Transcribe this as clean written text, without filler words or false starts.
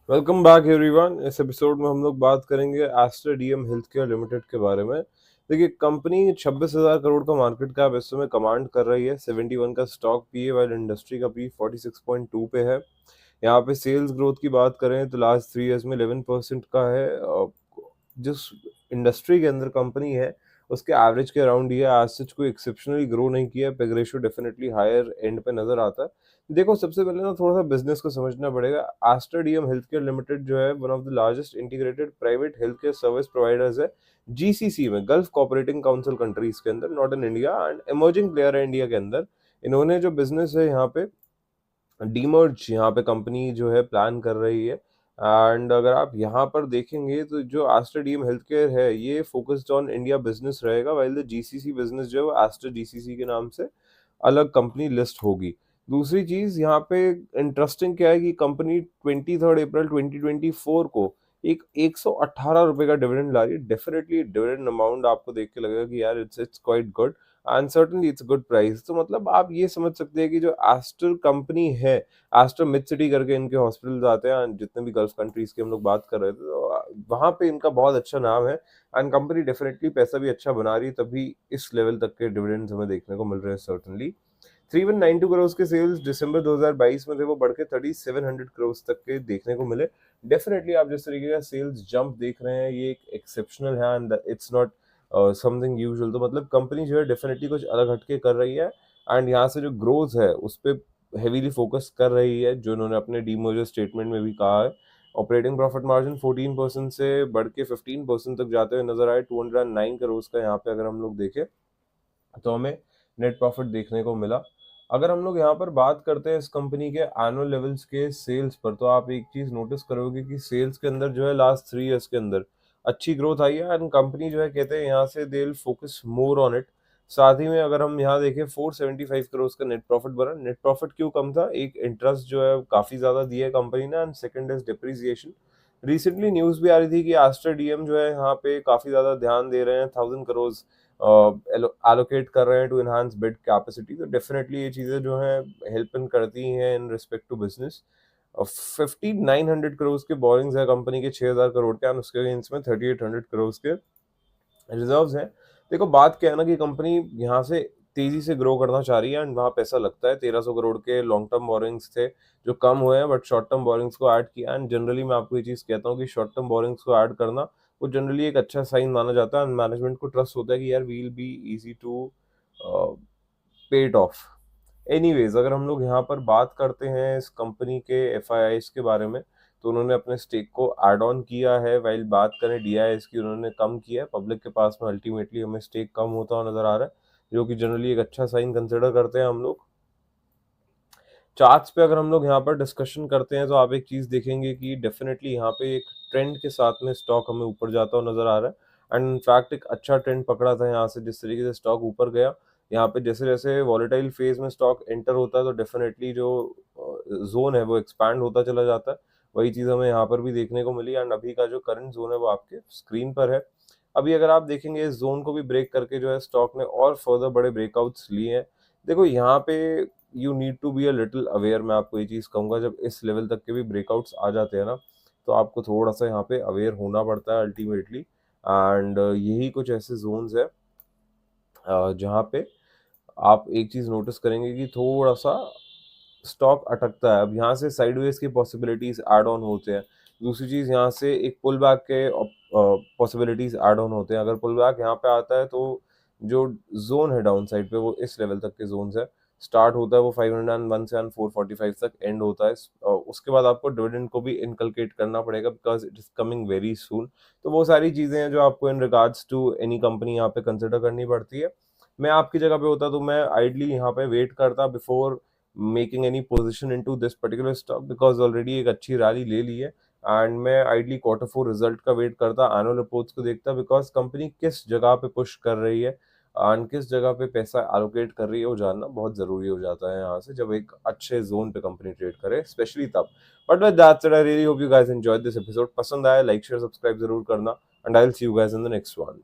Welcome back everyone. इस episode में हम लोग बात करेंगे Aster DM health care limited के बारे में। देखिए, कंपनी 26,000 करोड़ का मार्केट कैप इस समय कमांड कर रही है। 71 का स्टॉक पी है, वाइल इंडस्ट्री का पी 46.2 पे है। यहाँ पे सेल्स ग्रोथ की बात करें तो लास्ट 3 ईयर्स में 11% का है। जिस इंडस्ट्री के अंदर कंपनी है उसके एवरेज के अराउंड ही है। आज सच कोई एक्सेप्शनली ग्रो नहीं किया है। PEG ratio definitely higher and पे नजर आता है। देखो, सबसे पहले ना थोड़ा सा बिजनेस को समझना पड़ेगा। Aster DM health care limited जो है one of the largest integrated private health care service providers है जीसीसी में, गल्फ कोऑपरेटिंग काउंसिल कंट्रीज के अंदर, not in India, and emerging player है इंडिया के अंदर। इन्होंने जो बिजनेस है यहाँ पे डीमर्ज, यहाँ पे कंपनी जो है प्लान कर रही है। एंड अगर आप यहाँ पर देखेंगे तो जो एस्टर डीएम हेल्थ केयर है ये फोकस्ड ऑन इंडिया बिजनेस रहेगा, वाइल द जीसीसी बिजनेस जो है वो एस्टर जीसीसी के नाम से अलग कंपनी लिस्ट होगी। दूसरी चीज यहाँ पे इंटरेस्टिंग क्या है कि कंपनी 23 अप्रैल 2024 को एक 118 रुपए का डिविडेंड ला रही है। डेफिनेटली डिविडेंड अमाउंट आपको देख के लगेगा कि यार it's quite good and certainly it's good price. तो मतलब आप ये समझ सकते हैं कि जो एस्टर कंपनी है, एस्टर मिड सिटी करके इनके हॉस्पिटल्स आते हैं and जितने भी गल्फ कंट्रीज की हम लोग बात कर रहे थे तो वहां पे इनका बहुत अच्छा नाम है। एंड कंपनी डेफिनेटली पैसा भी अच्छा बना रही है, तभी इस लेवल तक के डिविडेंड्स हमें देखने को मिल रहे हैं। सर्टनली 3192 करोड़ के सेल्स दिसंबर 2022 में थे, वो बढ़ के 3700 करोड़ तक के देखने को मिले। डेफिनेटली आप जिस तरीके का सेल्स जंप देख रहे हैं ये एक एक्सेप्शनल है and it's not something usual. तो मतलब कंपनी जो है डेफिनेटली कुछ अलग हटके कर रही है। एंड यहाँ से जो ग्रोथ है उस पर हेवीली फोकस कर रही है, जो इन्होंने अपने डीमर्जर स्टेटमेंट में भी कहा है। ऑपरेटिंग प्रॉफिट मार्जिन 14% से बढ़ के 15% तक जाते हुए नजर आए। 209 करोड़ का यहाँ पे अगर हम लोग देखें तो हमें नेट प्रॉफिट देखने को मिला। अगर हम लोग यहाँ पर बात करते हैं इस कंपनी के एनुअल लेवल्स के सेल्स पर, तो आप एक चीज नोटिस करोगे कि सेल्स के अंदर जो है लास्ट 3 ईयर्स के अंदर अच्छी ग्रोथ आई है। एंड कंपनी जो है कहते हैं यहाँ से they will focus more on it. साथ ही में अगर हम यहाँ देखें 475 करोड़ का नेट प्रॉफिट बना। नेट प्रॉफिट क्यों कम था? एक इंटरेस्ट जो है काफी ज्यादा दिया है कंपनी ने, and second is depreciation. Recently news भी आ रही थी कि एस्टर डीएम जो है यहाँ पे काफी ज्यादा ध्यान दे रहे हैं, 1000 करोड़ एलोकेट कर रहे हैं टू एनहांस बेड कैपेसिटी। तो डेफिनेटली ये चीजें जो हैं हेल्प इन करती हैं in respect to business. 5900 crore के बोरिंग्स है कंपनी के 6000 करोड़ के, एंड उसके अगेंस्ट में 3800 करोड़ के रिजर्व्स हैं। देखो, बात क्या है ना कि कंपनी यहाँ से तेजी से ग्रो करना चाह रही है एंड वहाँ पैसा लगता है। 1300 करोड़ के लॉन्ग टर्म बोरिंग्स थे जो कम हुए हैं, बट शॉर्ट टर्म बोरिंग्स को ऐड किया। एंड जनरली मैं आपको ये चीज़ कहता हूँ कि शॉर्ट टर्म बोरिंग्स को ऐड करना वो जनरली एक अच्छा साइन माना जाता है एंड मैनेजमेंट को ट्रस्ट होता है कि यार वील बी इजी टू पे इट ऑफ। एनीवेज, अगर हम लोग यहाँ पर बात करते हैं इस कंपनी के एफआईआईस के बारे में, तो उन्होंने अपने स्टेक को ऐड ऑन किया है। वाइल बात करें डीआईएस की, उन्होंने कम किया है। पब्लिक के पास में अल्टीमेटली हमें स्टेक कम होता हुआ नजर आ रहा है, जो कि जनरली एक अच्छा साइन कंसिडर करते हैं हम लोग। चार्ट्स पे अगर हम लोग यहाँ पर डिस्कशन करते हैं तो आप एक चीज देखेंगे कि डेफिनेटली यहाँ पे एक ट्रेंड के साथ में स्टॉक हमें ऊपर जाता हुआ नजर आ रहा है। एंड इनफैक्ट एक अच्छा ट्रेंड पकड़ा था यहाँ से, जिस तरीके से स्टॉक ऊपर गया। यहाँ पे जैसे जैसे वॉलेटाइल फेज में स्टॉक एंटर होता है तो डेफिनेटली जो जोन है वो एक्सपैंड होता चला जाता है। वही चीज हमें यहाँ पर भी देखने को मिली। एंड अभी का जो करंट जोन है वो आपके स्क्रीन पर है। अभी अगर आप देखेंगे इस जोन को भी ब्रेक करके जो है स्टॉक ने और फर्दर बड़े ब्रेकआउट्स लिए हैं। देखो, यहाँ पे you need to be a little aware. मैं आपको ये चीज़ कहूँगा, जब इस लेवल तक के भी ब्रेकआउट्स आ जाते हैं ना, तो आपको थोड़ा सा यहाँ पे अवेयर होना पड़ता है अल्टीमेटली। एंड यही कुछ ऐसे जोन्स है जहाँ पे आप एक चीज़ नोटिस करेंगे कि थोड़ा सा स्टॉक अटकता है। अब यहाँ से साइडवेज की पॉसिबिलिटीज ऐड ऑन होते हैं। दूसरी चीज़, यहाँ से एक पुल बैक के पॉसिबिलिटीज ऐड ऑन होते हैं। अगर पुल बैक यहाँ पे आता है तो जो जोन है डाउन साइड पे वो इस लेवल तक के जोन्स है। स्टार्ट होता है वो 501 से 445 तक एंड होता है। उसके बाद आपको डिविडेंड को भी इनकलकेट करना पड़ेगा because it is coming very soon. तो वो सारी चीज़ें हैं जो आपको in regards to any company यहाँ पे कंसिडर करनी पड़ती है। मैं आपकी जगह पे होता तो मैं आइडली यहाँ पे वेट करता before making any position into this particular stock, because already एक अच्छी रैली ले ली है। एंड मैं आइडली Q4 रिजल्ट का वेट करता, एनुअल रिपोर्ट्स को देखता, बिकॉज कंपनी किस जगह पे पुश कर रही है एंड किस जगह पे पैसा एलोकेट कर रही है वो जानना बहुत जरूरी हो जाता है यहाँ से, जब एक अच्छे जोन पे कंपनी ट्रेड करे, स्पेशली तब। But with that said, I really hope you guys enjoyed this episode. पसंद आया लाइक शेयर सब्सक्राइब जरूर करना, and I will see you guys in the next one.